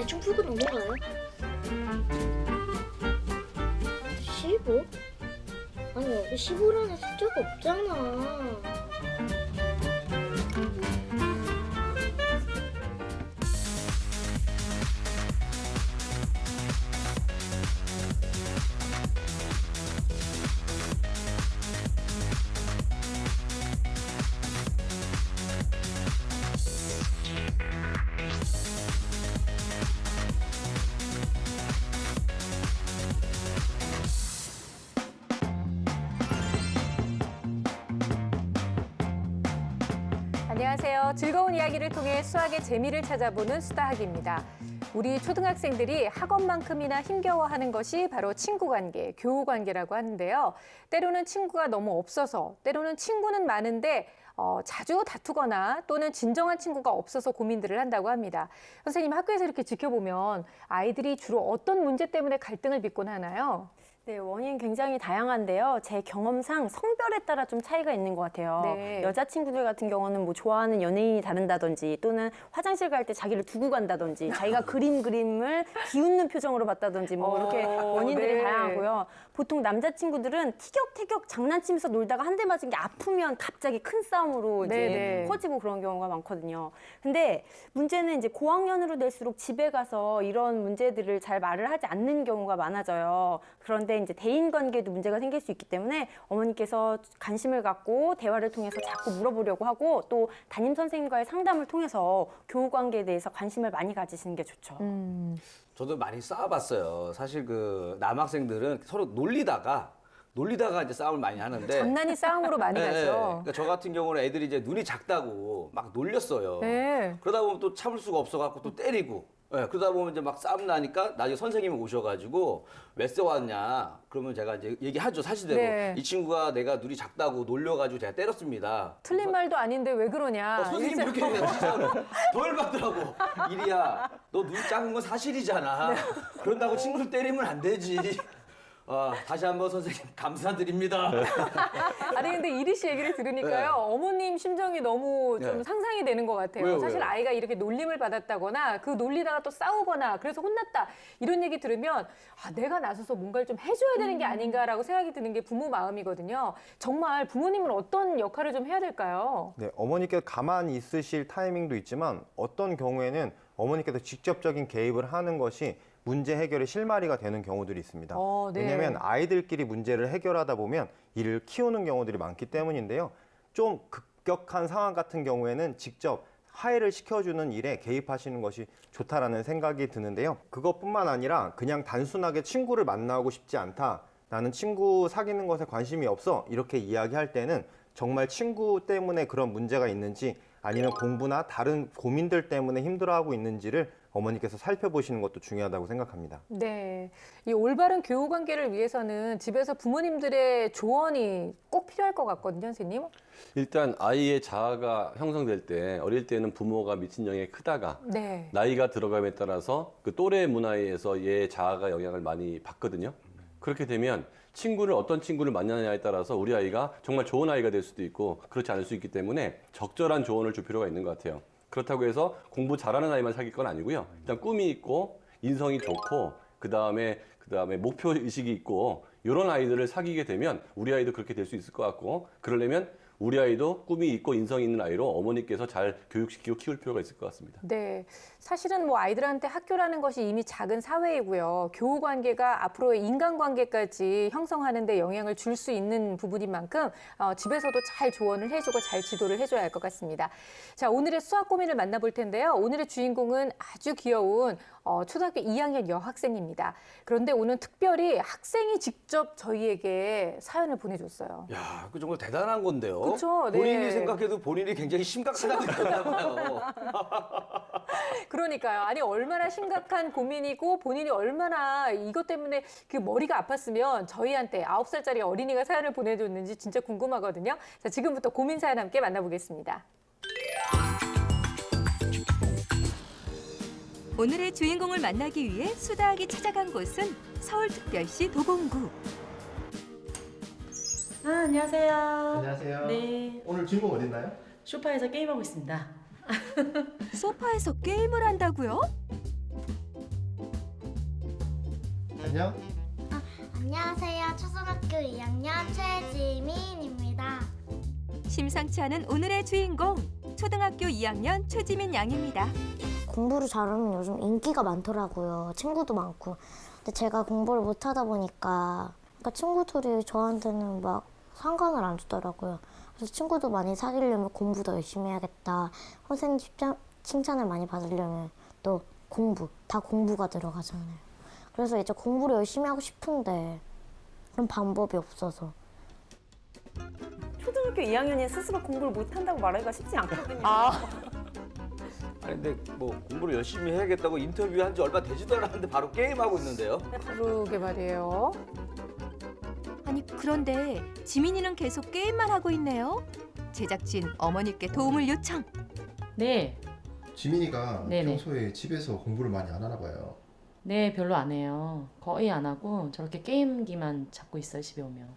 대충 풀고 넘어가요. 15? 아니 여기 15라는 숫자가 없잖아. 안녕하세요. 즐거운 이야기를 통해 수학의 재미를 찾아보는 수다학입니다. 우리 초등학생들이 학업만큼이나 힘겨워하는 것이 바로 친구관계, 교우관계라고 하는데요. 때로는 친구가 너무 없어서, 때로는 친구는 많은데 자주 다투거나 또는 진정한 친구가 없어서 고민들을 한다고 합니다. 선생님, 학교에서 이렇게 지켜보면 아이들이 주로 어떤 문제 때문에 갈등을 빚곤 하나요? 네, 원인 굉장히 다양한데요. 제 경험상 성별에 따라 좀 차이가 있는 것 같아요. 네. 여자친구들 같은 경우는 뭐 좋아하는 연예인이 다른다든지 또는 화장실 갈 때 자기를 두고 간다든지 자기가 그림을 비웃는 표정으로 봤다든지 뭐 이렇게 원인들이 네. 다양하고요. 보통 남자친구들은 티격태격 장난치면서 놀다가 한 대 맞은 게 아프면 갑자기 큰 싸움으로 이제 네. 커지고 그런 경우가 많거든요. 근데 문제는 이제 고학년으로 될수록 집에 가서 이런 문제들을 잘 말을 하지 않는 경우가 많아져요. 그런데 이제 대인 관계에도 문제가 생길 수 있기 때문에 어머니께서 관심을 갖고 대화를 통해서 자꾸 물어보려고 하고 또 담임 선생님과의 상담을 통해서 교우 관계에 대해서 관심을 많이 가지시는 게 좋죠. 저도 많이 싸워봤어요. 사실 그 남학생들은 서로 놀리다가 이제 싸움을 많이 하는데. 장난이 싸움으로 많이 네, 가죠. 그러니까 저 같은 경우는 애들이 이제 눈이 작다고 막 놀렸어요. 네. 그러다 보면 또 참을 수가 없어갖고 또 때리고. 네, 그러다 보면 이제 막 싸움 나니까 나중에 선생님이 오셔가지고 왜 싸웠냐. 그러면 제가 이제 얘기하죠. 사실대로. 네. 이 친구가 내가 눈이 작다고 놀려가지고 제가 때렸습니다. 틀린 말도 아닌데 왜 그러냐. 선생님 이렇게 해요, 진짜로. 더 열받더라고. 이리야, 너 눈 작은 건 사실이잖아. 그런다고 친구를 때리면 안 되지. 다시 한번 선생님 감사드립니다. 아니 근데 이리 씨 얘기를 들으니까요. 어머님 심정이 너무 좀 네. 상상이 되는 것 같아요. 왜요, 사실 왜요? 아이가 이렇게 놀림을 받았다거나 그 놀리다가 또 싸우거나 그래서 혼났다 이런 얘기 들으면 내가 나서서 뭔가를 좀 해줘야 되는 게 아닌가라고 생각이 드는 게 부모 마음이거든요. 정말 부모님은 어떤 역할을 좀 해야 될까요? 네, 어머니께서 가만히 있으실 타이밍도 있지만 어떤 경우에는 어머니께서 직접적인 개입을 하는 것이 문제 해결의 실마리가 되는 경우들이 있습니다. 네. 왜냐하면 아이들끼리 문제를 해결하다 보면 이를 키우는 경우들이 많기 때문인데요. 좀 급격한 상황 같은 경우에는 직접 화해를 시켜주는 일에 개입하시는 것이 좋다라는 생각이 드는데요. 그것뿐만 아니라 그냥 단순하게 친구를 만나고 싶지 않다. 나는 친구 사귀는 것에 관심이 없어. 이렇게 이야기할 때는 정말 친구 때문에 그런 문제가 있는지 아니면 공부나 다른 고민들 때문에 힘들어하고 있는지를 어머니께서 살펴보시는 것도 중요하다고 생각합니다. 네, 이 올바른 교우 관계를 위해서는 집에서 부모님들의 조언이 꼭 필요할 것 같거든요, 선생님. 일단 아이의 자아가 형성될 때 어릴 때는 부모가 미친 영향이 크다가 네. 나이가 들어감에 따라서 그 또래 문화에서 얘의 자아가 영향을 많이 받거든요. 그렇게 되면 어떤 친구를 만나느냐에 따라서 우리 아이가 정말 좋은 아이가 될 수도 있고 그렇지 않을 수 있기 때문에 적절한 조언을 줄 필요가 있는 것 같아요. 그렇다고 해서 공부 잘하는 아이만 사귈 건 아니고요. 일단 꿈이 있고 인성이 좋고 그다음에 목표 의식이 있고 이런 아이들을 사귀게 되면 우리 아이도 그렇게 될 수 있을 것 같고 그러려면 우리 아이도 꿈이 있고 인성이 있는 아이로 어머니께서 잘 교육시키고 키울 필요가 있을 것 같습니다. 네, 사실은 뭐 아이들한테 학교라는 것이 이미 작은 사회이고요. 교우 관계가 앞으로의 인간관계까지 형성하는 데 영향을 줄 수 있는 부분인 만큼 집에서도 잘 조언을 해주고 잘 지도를 해줘야 할 것 같습니다. 자, 오늘의 수학 고민을 만나볼 텐데요. 오늘의 주인공은 아주 귀여운 초등학교 2학년 여학생입니다. 그런데 오늘 특별히 학생이 직접 저희에게 사연을 보내줬어요. 야, 그 정말 대단한 건데요. 그쵸, 네. 본인이 생각해도 본인이 굉장히 심각하다고 느꼈나 봐요. 그러니까요. 아니 얼마나 심각한 고민이고 본인이 얼마나 이것 때문에 그 머리가 아팠으면 저희한테 9살짜리 어린이가 사연을 보내줬는지 진짜 궁금하거든요. 자, 지금부터 고민 사연 함께 만나보겠습니다. 오늘의 주인공을 만나기 위해 수다학이 찾아간 곳은 서울특별시 도봉구. 안녕하세요. 안녕하세요. 네. 오늘 주인공 어딨나요? 소파에서 게임하고 있습니다. 소파에서 게임을 한다고요? 안녕. 안녕하세요. 초등학교 2학년 최지민입니다. 심상치 않은 오늘의 주인공 초등학교 2학년 최지민 양입니다. 공부를 잘하면 요즘 인기가 많더라고요. 친구도 많고. 근데 제가 공부를 못하다 보니까 그러니까 친구들이 저한테는 막 상관을 안 주더라고요. 그래서 친구도 많이 사귀려면 공부 더 열심히 해야겠다. 선생님 칭찬을 많이 받으려면 또 공부, 다 공부가 들어가잖아요. 그래서 이제 공부를 열심히 하고 싶은데 그런 방법이 없어서. 초등학교 2학년이 스스로 공부를 못한다고 말하기가 쉽지 않거든요. 아니 근데 뭐 공부를 열심히 해야겠다고 인터뷰한 지 얼마 되지도 않았는데 바로 게임하고 있는데요. 그러게 말이에요. 아니 그런데 지민이는 계속 게임만 하고 있네요. 제작진 어머니께 도움을 요청. 네, 지민이가 네네. 평소에 집에서 공부를 많이 안 하나 봐요. 네, 별로 안 해요. 거의 안 하고 저렇게 게임기만 잡고 있어요, 집에 오면.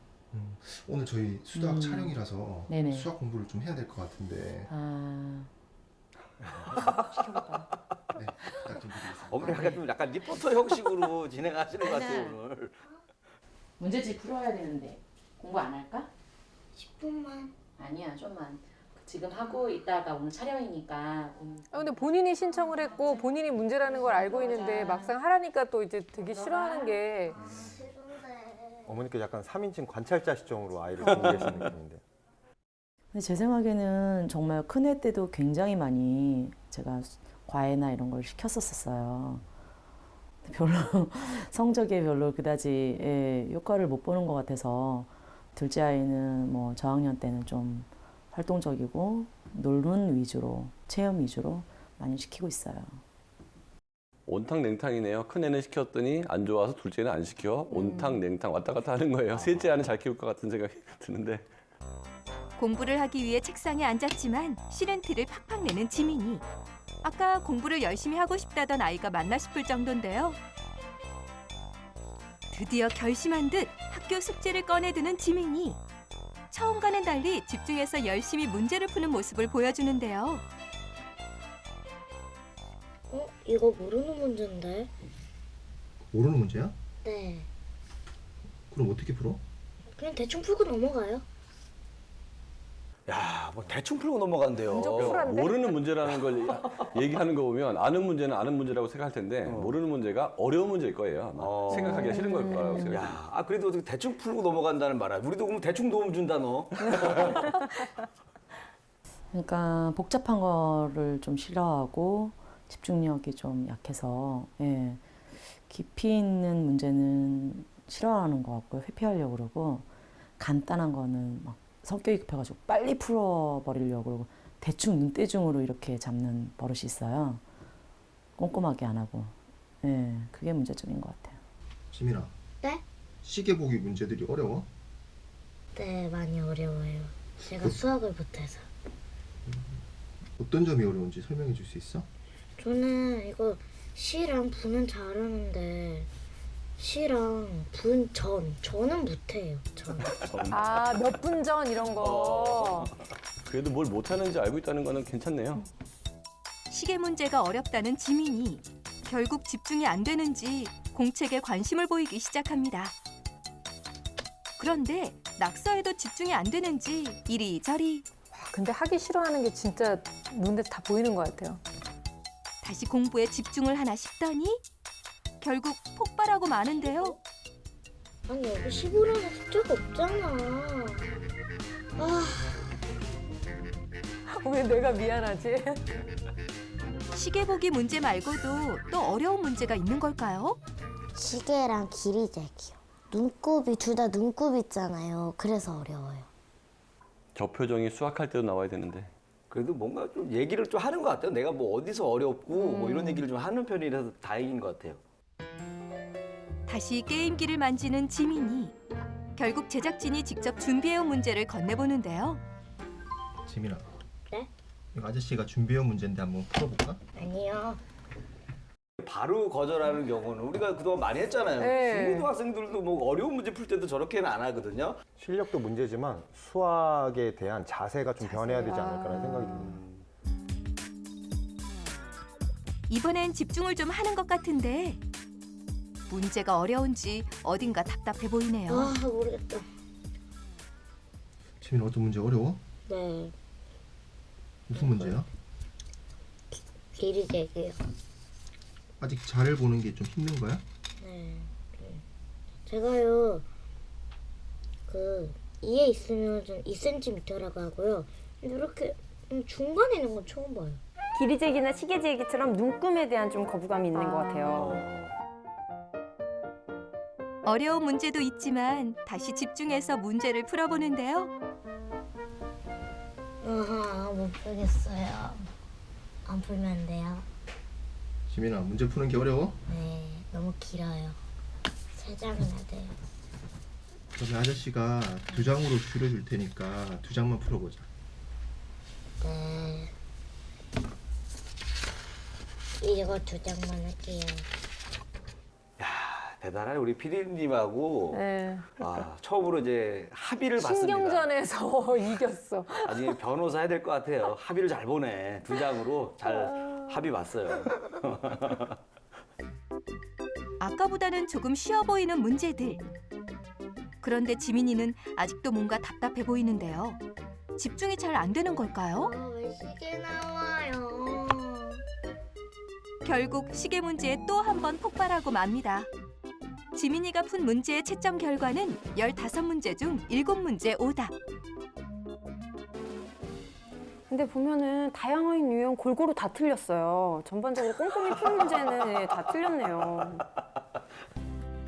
오늘 저희 수학 음. 촬영이라서 네네. 수학 공부를 좀 해야 될 것 같은데 아, 네, 부탁 좀 드리겠습니다. 어머니 약간 리포터 형식으로 진행하시는 것 같아요 오늘. 문제집 풀어야 되는데 공부 안 할까? 10분만. 아니야, 좀만. 지금 하고 있다가 오늘 촬영이니까. 아, 근데 본인이 신청을 했고 본인이 문제라는 걸 알고 있는데 막상 하라니까 또 이제 되게 싫어하는 게 어머니께 약간 3인칭 관찰자 시점으로 아이를 보고 계시는 느낌인데. 근데 제 생각에는 정말 큰애 때도 굉장히 많이 제가 과외나 이런 걸 시켰었어요. 별로 성적에 별로 그다지 효과를 못 보는 것 같아서 둘째 아이는 뭐 저학년 때는 좀 활동적이고 놀는 위주로, 체험 위주로 많이 시키고 있어요. 온탕 냉탕이네요. 큰애는 시켰더니 안 좋아서 둘째는 안 시켜. 온탕 냉탕 왔다 갔다 하는 거예요. 셋째 아는 잘 키울 것 같은 생각이 드는데. 공부를 하기 위해 책상에 앉았지만 싫은 티를 팍팍 내는 지민이. 아까 공부를 열심히 하고 싶다던 아이가 맞나 싶을 정도인데요. 드디어 결심한 듯 학교 숙제를 꺼내드는 지민이. 처음과는 달리 집중해서 열심히 문제를 푸는 모습을 보여주는데요. 이거 모르는 문제인데? 모르는 문제야? 네. 그럼 어떻게 풀어? 그냥 대충 풀고 넘어가요. 야, 뭐 대충 풀고 넘어간대요. 완전 쿨한데? 모르는 문제라는 걸 얘기하는 거 보면 아는 문제는 아는 문제라고 생각할 텐데 모르는 문제가 어려운 문제일 거예요. 아마. 생각하기가 싫은 걸 거라고 생각해요. 야, 그래도 어떻게 대충 풀고 넘어간다는 말이야. 우리도 그럼 대충 도움 준다 너. 그러니까 복잡한 거를 좀 싫어하고 집중력이 좀 약해서 깊이 있는 문제는 싫어하는 것 같고요. 회피하려고 그러고 간단한 거는 막 성격이 급해가지고 빨리 풀어버리려고 그러고 대충 눈대중으로 이렇게 잡는 버릇이 있어요. 꼼꼼하게 안 하고. 그게 문제점인 것 같아요. 지민아. 네? 시계 보기 문제들이 어려워? 네, 많이 어려워요. 제가 수학을 못해서. 어떤 점이 어려운지 설명해 줄 수 있어? 저는 이거 시랑 분은 잘하는데 시랑 분, 저는 못해요. 저는. 아, 몇 분 전 이런 거. 그래도 뭘 못하는지 알고 있다는 거는 괜찮네요. 시계 문제가 어렵다는 지민이. 결국 집중이 안 되는지 공책에 관심을 보이기 시작합니다. 그런데 낙서에도 집중이 안 되는지 이리저리. 근데 하기 싫어하는 게 진짜 눈에 다 보이는 것 같아요. 다시 공부에 집중을 하나 싶더니 결국 폭발하고 마는데요. 아니 여기 15라는 숫자가 없잖아. 왜 내가 미안하지? 시계 보기 문제 말고도 또 어려운 문제가 있는 걸까요? 시계랑 길이 재기요. 눈곱이 둘 다 눈곱 있잖아요. 그래서 어려워요. 저 표정이 수학할 때도 나와야 되는데. 그래도 뭔가 좀 얘기를 좀 하는 것 같아요. 내가 뭐 어디서 어렵고 뭐 이런 얘기를 좀 하는 편이라서 다행인 것 같아요. 다시 게임기를 만지는 지민이. 결국 제작진이 직접 준비해온 문제를 건네보는데요. 지민아. 네? 이거 아저씨가 준비해온 문제인데 한번 풀어볼까? 아니요. 바로 거절하는 경우는 우리가 그동안 많이 했잖아요. 네. 중고등학생들도 뭐 어려운 문제 풀 때도 저렇게는 안 하거든요. 실력도 문제지만 수학에 대한 자세가 좀 변해야 되지 않을까라는 생각이 듭니다. 이번엔 집중을 좀 하는 것 같은데 문제가 어려운지 어딘가 답답해 보이네요. 아 모르겠다. 지민 어떤 문제 어려워? 네, 무슨 문제야? 길이 재기요. 아직 자를 보는 게 좀 힘든 거야? 네. 제가요, 2에 있으면 좀 2cm라고 하고요. 이렇게 중간에 있는 건 처음 봐요. 길이재기나 시계재기처럼 눈금에 대한 좀 거부감이 있는 것 같아요. 어려운 문제도 있지만 다시 집중해서 문제를 풀어보는데요. 아하, 못 풀겠어요. 안 풀면 안 돼요. 지민아 문제 푸는 게 어려워? 네, 너무 길어요. 3장은 해야 돼요. 그러면 아저씨가 2장으로 줄여줄 테니까 2장만 풀어보자. 네. 이거 2장만 할게요. 대단하네. 우리 PD님하고 네. 처음으로 이제 합의를 봤습니다. 신경전에서 이겼어. 나중에 변호사 해야 될 것 같아요. 합의를 잘 보네. 2장으로 잘 합의 봤어요. 아까보다는 조금 쉬워 보이는 문제들. 그런데 지민이는 아직도 뭔가 답답해 보이는데요. 집중이 잘 안 되는 걸까요? 왜 시계 나와요? 결국 시계 문제에 또 한 번 폭발하고 맙니다. 지민이가 푼 문제의 채점 결과는 15문제 중 7문제 오답. 근데 보면은 다양한 유형 골고루 다 틀렸어요. 전반적으로 꼼꼼히 푼 문제는 다 틀렸네요.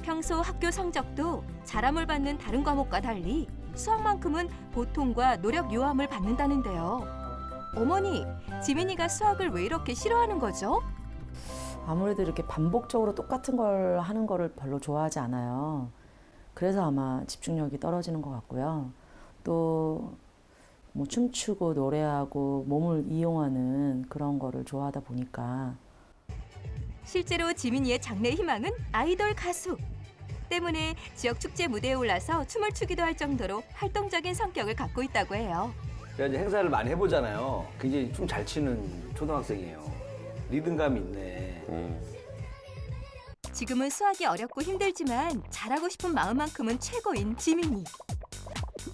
평소 학교 성적도 자람을 받는 다른 과목과 달리 수학만큼은 보통과 노력 요함을 받는다는데요. 어머니, 지민이가 수학을 왜 이렇게 싫어하는 거죠? 아무래도 이렇게 반복적으로 똑같은 걸 하는 거를 별로 좋아하지 않아요. 그래서 아마 집중력이 떨어지는 것 같고요. 또 뭐 춤추고 노래하고 몸을 이용하는 그런 거를 좋아하다 보니까. 실제로 지민이의 장래 희망은 아이돌 가수. 때문에 지역 축제 무대에 올라서 춤을 추기도 할 정도로 활동적인 성격을 갖고 있다고 해요. 제가 이제 행사를 많이 해보잖아요. 굉장히 춤 잘 추는 초등학생이에요. 리듬감이 있네. 지금은 수학이 어렵고 힘들지만 잘하고 싶은 마음만큼은 최고인 지민이.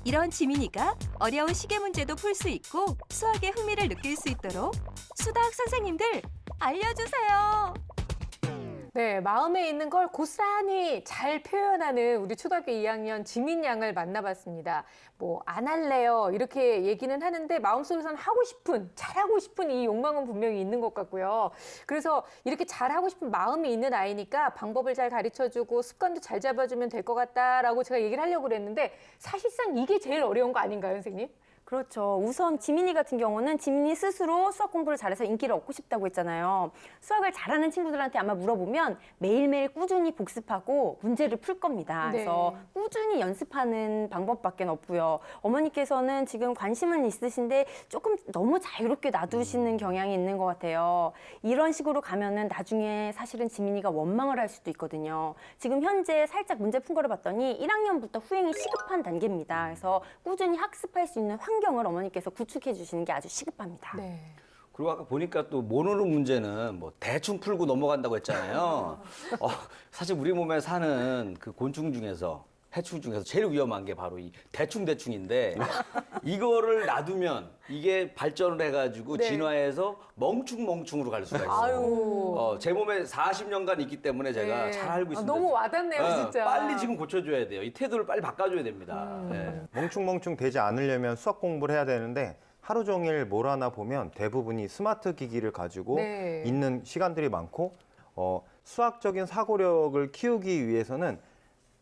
이런 지민이가 어려운 시계 문제도 풀 수 있고 수학에 흥미를 느낄 수 있도록 수다학 선생님들 알려주세요. 네, 마음에 있는 걸 고스란히 잘 표현하는 우리 초등학교 2학년 지민 양을 만나봤습니다. 뭐 안 할래요 이렇게 얘기는 하는데 마음속에서는 하고 싶은, 잘하고 싶은 이 욕망은 분명히 있는 것 같고요. 그래서 이렇게 잘하고 싶은 마음이 있는 아이니까 방법을 잘 가르쳐주고 습관도 잘 잡아주면 될 것 같다라고 제가 얘기를 하려고 그랬는데 사실상 이게 제일 어려운 거 아닌가요, 선생님? 그렇죠. 우선 지민이 같은 경우는 지민이 스스로 수학 공부를 잘해서 인기를 얻고 싶다고 했잖아요. 수학을 잘하는 친구들한테 아마 물어보면 매일매일 꾸준히 복습하고 문제를 풀 겁니다. 네. 그래서 꾸준히 연습하는 방법밖에 없고요. 어머니께서는 지금 관심은 있으신데 조금 너무 자유롭게 놔두시는 경향이 있는 것 같아요. 이런 식으로 가면은 나중에 사실은 지민이가 원망을 할 수도 있거든요. 지금 현재 살짝 문제 푼 거를 봤더니 1학년부터 후행이 시급한 단계입니다. 그래서 꾸준히 학습할 수 있는 환경을 어머니께서 구축해 주시는 게 아주 시급합니다. 네. 그리고 아까 보니까 또 모노는 문제는 뭐 대충 풀고 넘어간다고 했잖아요. 사실 우리 몸에 사는 그 곤충 중에서 해충 중에서 제일 위험한 게 바로 이 대충인데 이거를 놔두면 이게 발전을 해가지고 네. 진화해서 멍충으로 갈 수가 있어요. 아유. 제 몸에 40년간 있기 때문에 제가 네. 잘 알고 있습니다. 너무 와닿네요, 네, 진짜. 빨리 지금 고쳐줘야 돼요. 이 태도를 빨리 바꿔줘야 됩니다. 네. 멍충 되지 않으려면 수학 공부를 해야 되는데 하루 종일 뭘 하나 보면 대부분이 스마트 기기를 가지고 네. 있는 시간들이 많고 수학적인 사고력을 키우기 위해서는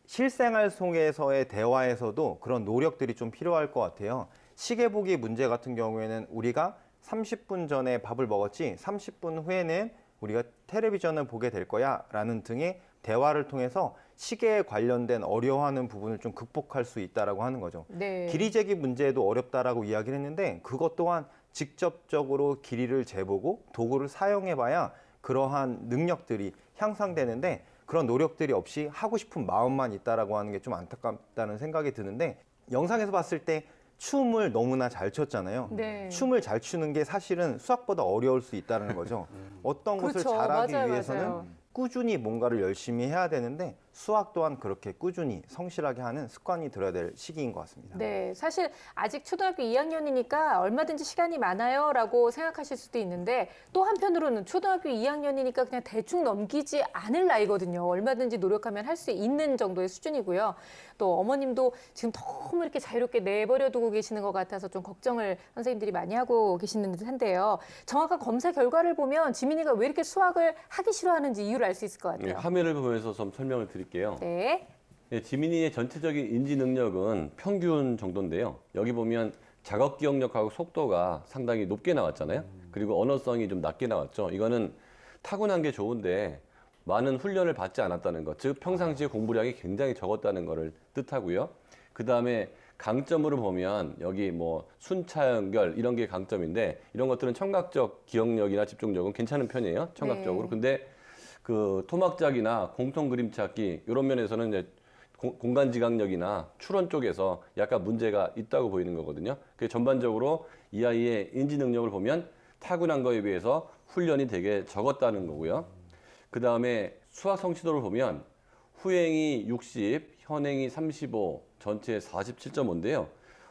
실생활 속에서의 대화에서도 그런 노력들이 좀 필요할 것 같아요. 시계 보기 문제 같은 경우에는 우리가 30분 전에 밥을 먹었지 30분 후에는 우리가 텔레비전을 보게 될 거야 라는 등의 대화를 통해서 시계에 관련된 어려워하는 부분을 좀 극복할 수 있다라고 하는 거죠. 네. 길이 재기 문제도 어렵다라고 이야기를 했는데 그것 또한 직접적으로 길이를 재보고 도구를 사용해봐야 그러한 능력들이 향상되는데 그런 노력들이 없이 하고 싶은 마음만 있다라고 하는 게 좀 안타깝다는 생각이 드는데 영상에서 봤을 때 춤을 너무나 잘 췄잖아요. 네. 춤을 잘 추는 게 사실은 수학보다 어려울 수 있다는 거죠. 어떤 것을 그렇죠. 잘하기 맞아요, 위해서는 맞아요. 꾸준히 뭔가를 열심히 해야 되는데 수학 또한 그렇게 꾸준히 성실하게 하는 습관이 들어야 될 시기인 것 같습니다. 네, 사실 아직 초등학교 2학년이니까 얼마든지 시간이 많아요라고 생각하실 수도 있는데 또 한편으로는 초등학교 2학년이니까 그냥 대충 넘기지 않을 나이거든요. 얼마든지 노력하면 할 수 있는 정도의 수준이고요. 또 어머님도 지금 너무 이렇게 자유롭게 내버려 두고 계시는 것 같아서 좀 걱정을 선생님들이 많이 하고 계시는 듯한데요. 정확한 검사 결과를 보면 지민이가 왜 이렇게 수학을 하기 싫어하는지 이유를 알 수 있을 것 같아요. 네, 화면을 보면서 좀 설명을 드릴게요. 네. 네, 지민이의 전체적인 인지 능력은 평균 정도인데요. 여기 보면 작업 기억력하고 속도가 상당히 높게 나왔잖아요. 그리고 언어성이 좀 낮게 나왔죠. 이거는 타고난 게 좋은데 많은 훈련을 받지 않았다는 것, 즉 평상시에 공부량이 굉장히 적었다는 것을 뜻하고요. 그 다음에 강점으로 보면 여기 뭐 순차 연결 이런 게 강점인데 이런 것들은 청각적 기억력이나 집중력은 괜찮은 편이에요. 청각적으로. 네. 근데 그 토막작이나 공통 그림 찾기 이런 면에서는 이제 공간 지각력이나 추론 쪽에서 약간 문제가 있다고 보이는 거거든요. 그 전반적으로 이 아이의 인지 능력을 보면 타고난 거에 비해서 훈련이 되게 적었다는 거고요. 그 다음에 수학 성취도를 보면 후행이 60, 현행이 35, 전체 47.5인데요.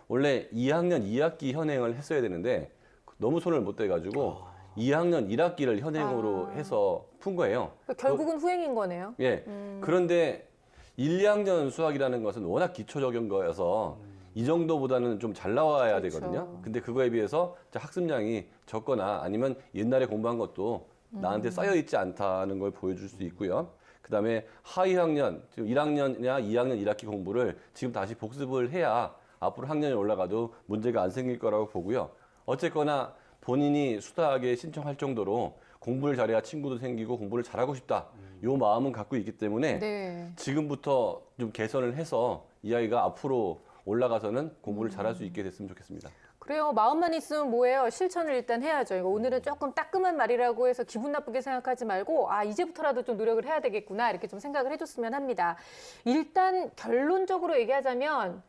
원래 2학년 2학기 현행을 했어야 되는데 너무 손을 못 대가지고 2학년 1학기를 현행으로 해서 푼 거예요. 결국은 후행인 거네요. 예. 그런데 1, 2학년 수학이라는 것은 워낙 기초적인 거여서 이 정도보다는 좀 잘 나와야 그렇죠. 되거든요. 근데 그거에 비해서 학습량이 적거나 아니면 옛날에 공부한 것도 나한테 쌓여 있지 않다는 걸 보여줄 수 있고요. 그다음에 하위 학년, 지금 1학년이나 2학년 1학기 공부를 지금 다시 복습을 해야 앞으로 학년이 올라가도 문제가 안 생길 거라고 보고요. 어쨌거나 본인이 수다하게 신청할 정도로 공부를 잘해야 친구도 생기고 공부를 잘하고 싶다. 요 마음은 갖고 있기 때문에 네. 지금부터 좀 개선을 해서 이 아이가 앞으로 올라가서는 공부를 잘할 수 있게 됐으면 좋겠습니다. 그래요. 마음만 있으면 뭐예요? 실천을 일단 해야죠. 이거 오늘은 조금 따끔한 말이라고 해서 기분 나쁘게 생각하지 말고 아 이제부터라도 좀 노력을 해야 되겠구나 이렇게 좀 생각을 해줬으면 합니다. 일단 결론적으로 얘기하자면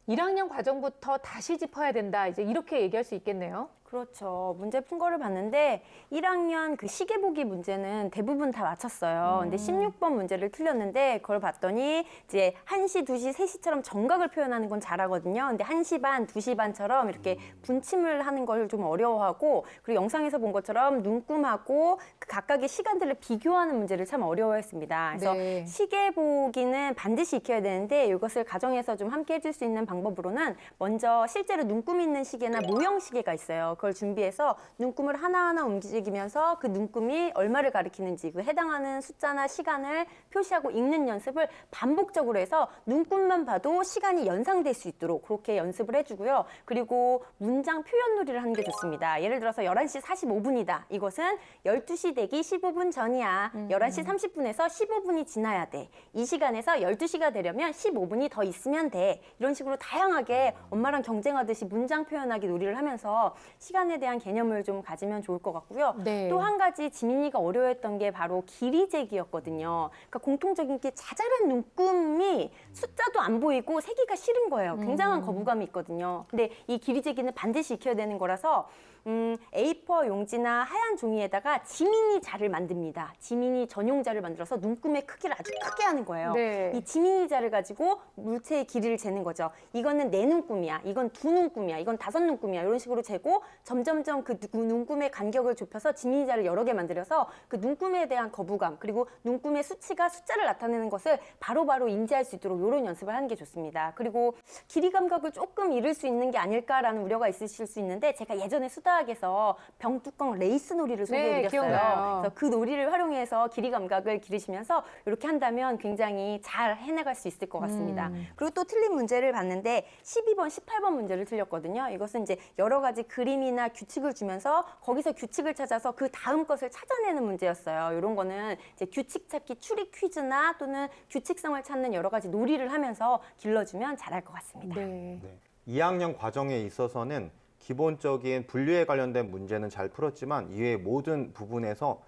1학년 과정부터 다시 짚어야 된다. 이제 이렇게 얘기할 수 있겠네요. 그렇죠. 문제 푼 거를 봤는데 1학년 그 시계 보기 문제는 대부분 다 맞췄어요. 근데 16번 문제를 틀렸는데 그걸 봤더니 이제 1시, 2시, 3시처럼 정각을 표현하는 건 잘하거든요. 근데 1시 반, 2시 반처럼 이렇게 분침을 하는 걸 좀 어려워하고 그리고 영상에서 본 것처럼 눈금하고 그 각각의 시간들을 비교하는 문제를 참 어려워했습니다. 그래서 네. 시계 보기는 반드시 익혀야 되는데 이것을 가정에서 좀 함께 해줄 수 있는 방법으로는 먼저 실제로 눈금 있는 시계나 모형 시계가 있어요. 그걸 준비해서 눈금을 하나하나 움직이면서 그 눈금이 얼마를 가리키는지 그 해당하는 숫자나 시간을 표시하고 읽는 연습을 반복적으로 해서 눈금만 봐도 시간이 연상될 수 있도록 그렇게 연습을 해주고요. 그리고 문장 표현 놀이를 하는 게 좋습니다. 예를 들어서 11시 45분이다. 이것은 12시 되기 15분 전이야. 11시 30분에서 15분이 지나야 돼. 이 시간에서 12시가 되려면 15분이 더 있으면 돼. 이런 식으로 다양하게 엄마랑 경쟁하듯이 문장 표현하기 놀이를 하면서 시간에 대한 개념을 좀 가지면 좋을 것 같고요. 네. 또 한 가지 지민이가 어려워했던 게 바로 길이 재기였거든요. 그러니까 공통적인 게 자잘한 눈금이 숫자도 안 보이고 세기가 싫은 거예요. 굉장한 거부감이 있거든요. 근데 이 길이 재기는 반드시 익혀야 되는 거라서 A4 용지나 하얀 종이에다가 지민이 자를 만듭니다. 지민이 전용자를 만들어서 눈금의 크기를 아주 크게 하는 거예요. 네. 이 지민이 자를 가지고 물체의 길이를 재는 거죠. 이거는 4눈금이야. 이건 2눈금이야. 이건 5눈금이야. 이런 식으로 재고 점점점 그 눈금의 간격을 좁혀서 지민이 자를 여러 개 만들어서 그 눈금에 대한 거부감 그리고 눈금의 수치가 숫자를 나타내는 것을 바로바로 인지할 수 있도록 이런 연습을 하는 게 좋습니다. 그리고 길이 감각을 조금 잃을 수 있는 게 아닐까라는 우려가 있으실 수 있는데 제가 예전에 수다학에서 병뚜껑 레이스 놀이를 소개해드렸어요. 기억나요. 그래서 그 놀이를 활용해서 길이 감각을 기르시면서 이렇게 한다면 굉장히 잘 해나갈 수 있을 것 같습니다. 그리고 또 틀린 문제를 봤는데 12번, 18번 문제를 틀렸거든요. 이것은 이제 여러 가지 그림이나 규칙을 주면서 거기서 규칙을 찾아서 그 다음 것을 찾아내는 문제였어요. 이런 거는 이제 규칙 찾기 추리 퀴즈나 또는 규칙성을 찾는 여러 가지 놀이를 하면서 길러주면 잘할 것 같습니다. 네. 2학년 과정에 있어서는 기본적인 분류에 관련된 문제는 잘 풀었지만 이외의 모든 부분에서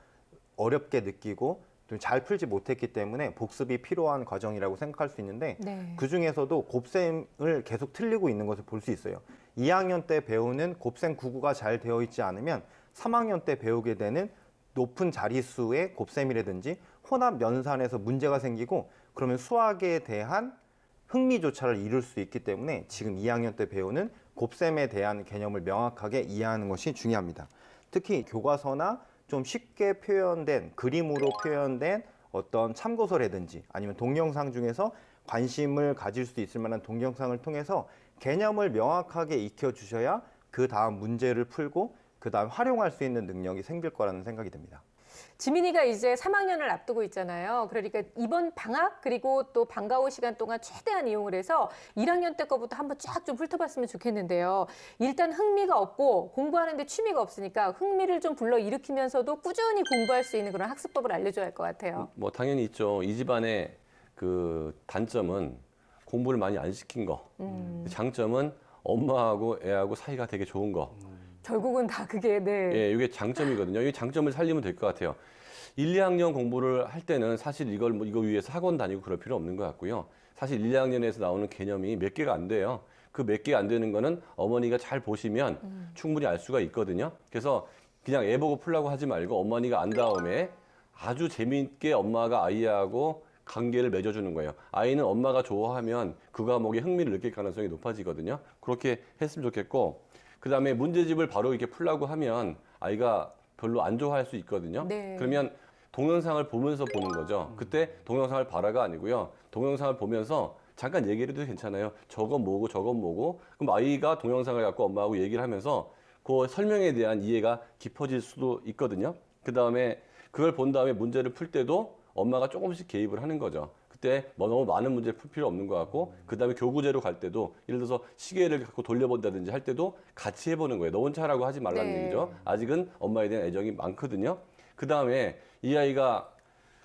어렵게 느끼고 좀 잘 풀지 못했기 때문에 복습이 필요한 과정이라고 생각할 수 있는데 네. 그중에서도 곱셈을 계속 틀리고 있는 것을 볼 수 있어요. 2학년 때 배우는 곱셈 구구가 잘 되어 있지 않으면 3학년 때 배우게 되는 높은 자릿수의 곱셈이라든지 혼합 연산에서 문제가 생기고 그러면 수학에 대한 흥미조차를 잃을 수 있기 때문에 지금 2학년 때 배우는 곱셈에 대한 개념을 명확하게 이해하는 것이 중요합니다. 특히 교과서나 좀 쉽게 표현된 그림으로 표현된 어떤 참고서라든지 아니면 동영상 중에서 관심을 가질 수 있을 만한 동영상을 통해서 개념을 명확하게 익혀주셔야 그 다음 문제를 풀고 그 다음 활용할 수 있는 능력이 생길 거라는 생각이 듭니다. 지민이가 이제 3학년을 앞두고 있잖아요. 그러니까 이번 방학 그리고 또 방과 후 시간 동안 최대한 이용을 해서 1학년 때 거부터 한번 쫙 좀 훑어봤으면 좋겠는데요. 일단 흥미가 없고 공부하는데 취미가 없으니까 흥미를 좀 불러일으키면서도 꾸준히 공부할 수 있는 그런 학습법을 알려줘야 할 것 같아요. 뭐 당연히 있죠. 이 집안의 그 단점은 공부를 많이 안 시킨 거. 장점은 엄마하고 애하고 사이가 되게 좋은 거. 결국은 다 그게 네. 예, 이게 장점이거든요. 이 장점을 살리면 될 것 같아요. 1, 2학년 공부를 할 때는 사실 이걸 뭐 이거 위해서 학원 다니고 그럴 필요 없는 것 같고요. 사실 1, 2학년에서 나오는 개념이 몇 개가 안 돼요. 그 몇 개가 안 되는 거는 어머니가 잘 보시면 충분히 알 수가 있거든요. 그래서 그냥 애 보고 풀라고 하지 말고 어머니가 안 다음에 아주 재미있게 엄마가 아이하고 관계를 맺어주는 거예요. 아이는 엄마가 좋아하면 그 과목에 흥미를 느낄 가능성이 높아지거든요. 그렇게 했으면 좋겠고, 그 다음에 문제집을 바로 이렇게 풀라고 하면 아이가 별로 안 좋아할 수 있거든요. 네. 그러면 동영상을 보면서 보는 거죠. 그때 동영상을 봐라가 아니고요. 동영상을 보면서 잠깐 얘기를 해도 괜찮아요. 저건 뭐고 저건 뭐고. 그럼 아이가 동영상을 갖고 엄마하고 얘기를 하면서 그 설명에 대한 이해가 깊어질 수도 있거든요. 그 다음에 그걸 본 다음에 문제를 풀 때도 엄마가 조금씩 개입을 하는 거죠. 그때 뭐 너무 많은 문제를 풀 필요 없는 것 같고, 그 다음에 교구제로 갈 때도 예를 들어서 시계를 갖고 돌려본다든지 할 때도 같이 해보는 거예요. 너 혼자 하라고 하지 말라는 네. 얘기죠. 아직은 엄마에 대한 애정이 많거든요. 그 다음에 이 아이가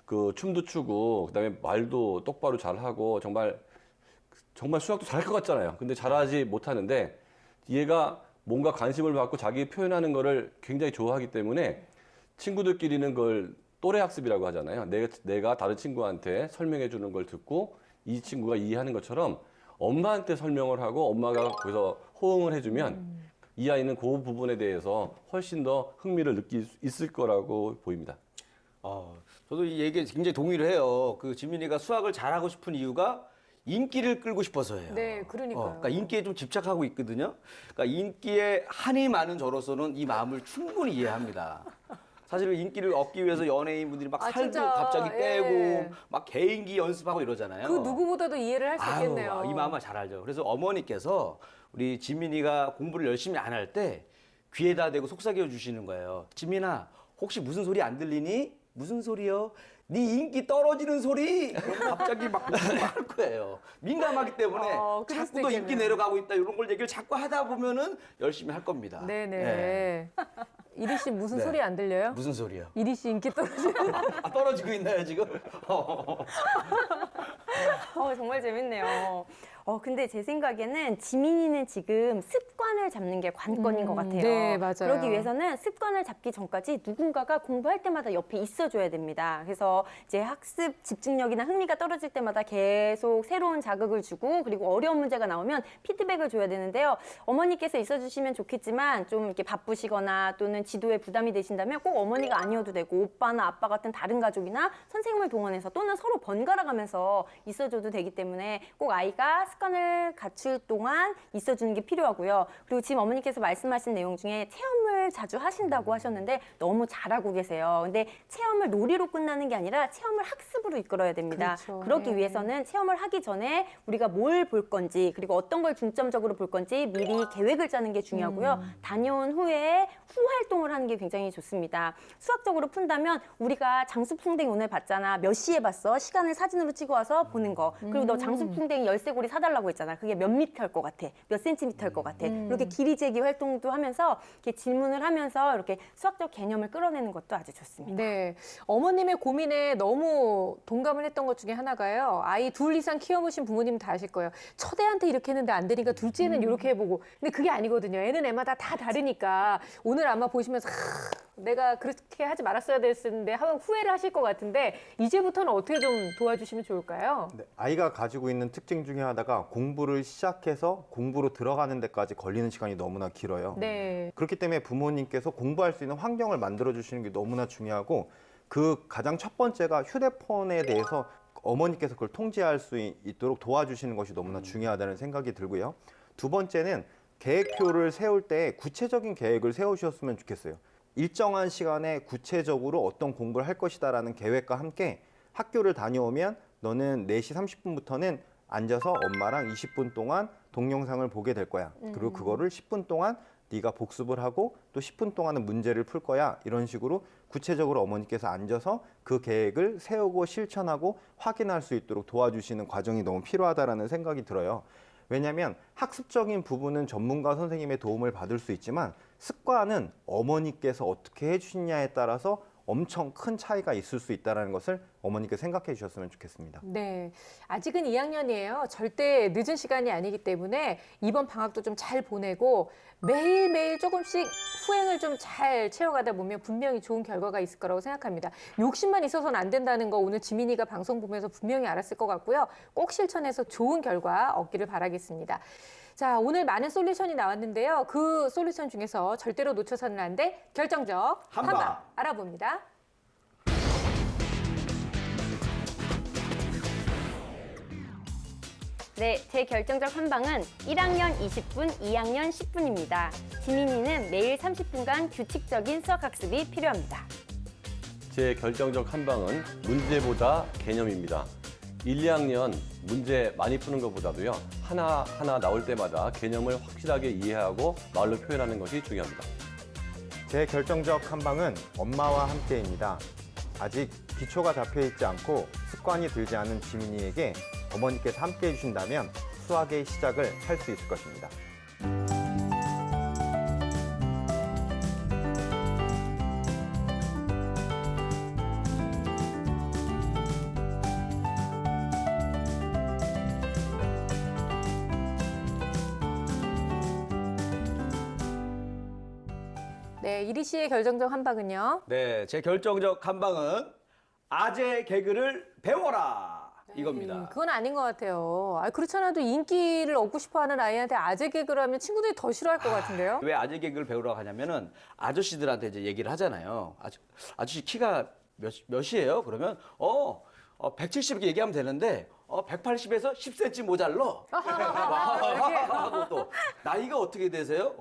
그 춤도 추고, 그 다음에 말도 똑바로 잘하고, 정말 수학도 잘할 것 같잖아요. 근데 잘하지 못하는데 얘가 뭔가 관심을 받고 자기 표현하는 거를 굉장히 좋아하기 때문에 친구들끼리는 그걸 또래 학습이라고 하잖아요. 내가 다른 친구한테 설명해 주는 걸 듣고 이 친구가 이해하는 것처럼 엄마한테 설명을 하고 엄마가 거기서 호응을 해주면 이 아이는 그 부분에 대해서 훨씬 더 흥미를 느낄 수 있을 거라고 보입니다. 저도 이 얘기에 굉장히 동의를 해요. 그 지민이가 수학을 잘하고 싶은 이유가 인기를 끌고 싶어서예요. 네, 그러니까요. 그러니까 인기에 좀 집착하고 있거든요. 그러니까 인기에 한이 많은 저로서는 이 마음을 충분히 이해합니다. 사실은 인기를 얻기 위해서 연예인분들이 막 살도 진짜, 갑자기 떼고 예. 막 개인기 연습하고 이러잖아요. 그 누구보다도 이해를 할 수 있겠네요. 이 마음을 잘 알죠. 그래서 어머니께서 우리 지민이가 공부를 열심히 안 할 때 귀에다 대고 속삭여 주시는 거예요. 지민아, 혹시 무슨 소리 안 들리니? 무슨 소리요? 네 인기 떨어지는 소리? 그럼 갑자기 막 할 거예요. 민감하기 때문에 그럴 수도 자꾸 더 인기 있겠네요. 내려가고 있다 이런 걸 얘기를 자꾸 하다 보면은 열심히 할 겁니다. 네네. 예. 이리 씨 무슨 네. 소리 안 들려요? 무슨 소리요? 이리 씨 인기 떨어지는. 떨어지고 있나요 지금? 정말 재밌네요. 근데 제 생각에는 지민이는 지금 습관을 잡는 게 관건인 것 같아요. 네, 맞아요. 그러기 위해서는 습관을 잡기 전까지 누군가가 공부할 때마다 옆에 있어줘야 됩니다. 그래서 이제 학습 집중력이나 흥미가 떨어질 때마다 계속 새로운 자극을 주고, 그리고 어려운 문제가 나오면 피드백을 줘야 되는데요. 어머니께서 있어주시면 좋겠지만 좀 이렇게 바쁘시거나 또는 지도에 부담이 되신다면 꼭 어머니가 아니어도 되고 오빠나 아빠 같은 다른 가족이나 선생님을 동원해서 또는 서로 번갈아 가면서 있어줘도 되기 때문에 꼭 아이가 습관을 갖출 동안 있어주는 게 필요하고요. 그리고 지금 어머니께서 말씀하신 내용 중에 체험을 자주 하신다고 하셨는데 너무 잘하고 계세요. 근데 체험을 놀이로 끝나는 게 아니라 체험을 학습으로 이끌어야 됩니다. 그렇죠. 그러기 네. 위해서는 체험을 하기 전에 우리가 뭘 볼 건지, 그리고 어떤 걸 중점적으로 볼 건지 미리 계획을 짜는 게 중요하고요. 다녀온 후에 후 활동을 하는 게 굉장히 좋습니다. 수학적으로 푼다면 우리가 장수풍뎅이 오늘 봤잖아. 몇 시에 봤어? 시간을 사진으로 찍어와서 보는 거. 그리고 너 장수풍뎅이 열쇠고리 사달라고 했잖아. 그게 몇 미터일 것 같아? 몇 센티미터일 것 같아? 이렇게 길이 재기 활동도 하면서 이렇게 질문을 하면서 이렇게 수학적 개념을 끌어내는 것도 아주 좋습니다. 네. 어머님의 고민에 너무 동감을 했던 것 중에 하나가요. 아이 둘 이상 키워보신 부모님 다 아실 거예요. 첫애한테 이렇게 했는데 안 되니까 둘째는 이렇게 해보고. 근데 그게 아니거든요. 애는 애마다 다 다르니까. 오늘 아마 보시면서 내가 그렇게 하지 말았어야 됐었는데 하면 후회를 하실 것 같은데 이제부터는 어떻게 좀 도와주시면 좋을까요? 네, 아이가 가지고 있는 특징 중에 하나가 공부를 시작해서 공부로 들어가는 데까지 걸리는 시간이 너무나 길어요. 네. 그렇기 때문에 부모님께서 공부할 수 있는 환경을 만들어 주시는 게 너무나 중요하고, 그 가장 첫 번째가 휴대폰에 대해서 어머니께서 그걸 통제할 수 있도록 도와주시는 것이 너무나 중요하다는 생각이 들고요. 두 번째는 계획표를 세울 때 구체적인 계획을 세우셨으면 좋겠어요. 일정한 시간에 구체적으로 어떤 공부를 할 것이다라는 계획과 함께 학교를 다녀오면 너는 4시 30분부터는 앉아서 엄마랑 20분 동안 동영상을 보게 될 거야. 그리고 그거를 10분 동안 네가 복습을 하고 또 10분 동안은 문제를 풀 거야. 이런 식으로 구체적으로 어머니께서 앉아서 그 계획을 세우고 실천하고 확인할 수 있도록 도와주시는 과정이 너무 필요하다라는 생각이 들어요. 왜냐하면 학습적인 부분은 전문가 선생님의 도움을 받을 수 있지만 습관은 어머니께서 어떻게 해주시냐에 따라서 엄청 큰 차이가 있을 수 있다는 것을 어머니께 생각해 주셨으면 좋겠습니다. 네, 아직은 2학년이에요. 절대 늦은 시간이 아니기 때문에 이번 방학도 좀 잘 보내고 매일매일 조금씩 후행을 좀 잘 채워가다 보면 분명히 좋은 결과가 있을 거라고 생각합니다. 욕심만 있어서는 안 된다는 거 오늘 지민이가 방송 보면서 분명히 알았을 것 같고요. 꼭 실천해서 좋은 결과 얻기를 바라겠습니다. 자, 오늘 많은 솔루션이 나왔는데요. 그 솔루션 중에서 절대로 놓쳐서는 안 돼 결정적 한방 알아봅니다. 네, 제 결정적 한방은 1학년 20분, 2학년 10분입니다. 지민이는 매일 30분간 규칙적인 수학학습이 필요합니다. 제 결정적 한방은 문제보다 개념입니다. 1, 2학년 문제 많이 푸는 것보다도요. 하나하나 나올 때마다 개념을 확실하게 이해하고 말로 표현하는 것이 중요합니다. 제 결정적 한방은 엄마와 함께입니다. 아직 기초가 잡혀있지 않고 습관이 들지 않은 지민이에게 어머니께서 함께 해주신다면 수학의 시작을 할 수 있을 것입니다. 네, 이리 씨의 결정적 한방은요. 네, 제 결정적 한방은 아재 개그를 배워라 이겁니다. 그건 아닌 것 같아요. 그렇지 않아도 인기를 얻고 싶어하는 아이한테 아재 개그를 하면 친구들이 더 싫어할 것 같은데요. 왜 아재 개그를 배우라고 하냐면은 아저씨들한테 이제 얘기를 하잖아요. 아저씨 키가 몇이에요? 그러면 170 이렇게 얘기하면 되는데 180에서 10cm 모자러. 하고 또 나이가 어떻게 되세요?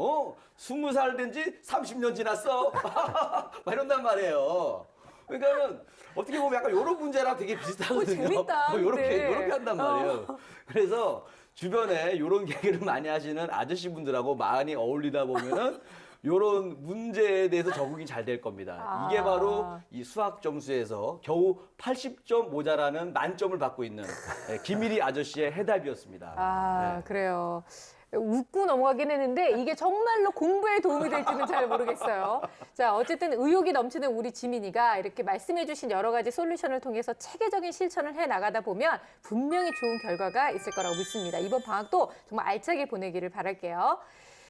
20살 된 지 30년 지났어. 막 이런단 말이에요. 그러니까는 어떻게 보면 약간 이런 문제랑 되게 비슷하거든요. 재밌다. 요렇게 한단 말이에요. 그래서 주변에 이런 개그를 많이 하시는 아저씨분들하고 많이 어울리다 보면은 요런 문제에 대해서 적응이 잘 될 겁니다. 이게 바로 이 수학 점수에서 겨우 80점 모자라는 만점을 받고 있는 김일희 아저씨의 해답이었습니다. 네. 그래요. 웃고 넘어가긴 했는데 이게 정말로 공부에 도움이 될지는 잘 모르겠어요. 자, 어쨌든 의욕이 넘치는 우리 지민이가 이렇게 말씀해 주신 여러 가지 솔루션을 통해서 체계적인 실천을 해 나가다 보면 분명히 좋은 결과가 있을 거라고 믿습니다. 이번 방학도 정말 알차게 보내기를 바랄게요.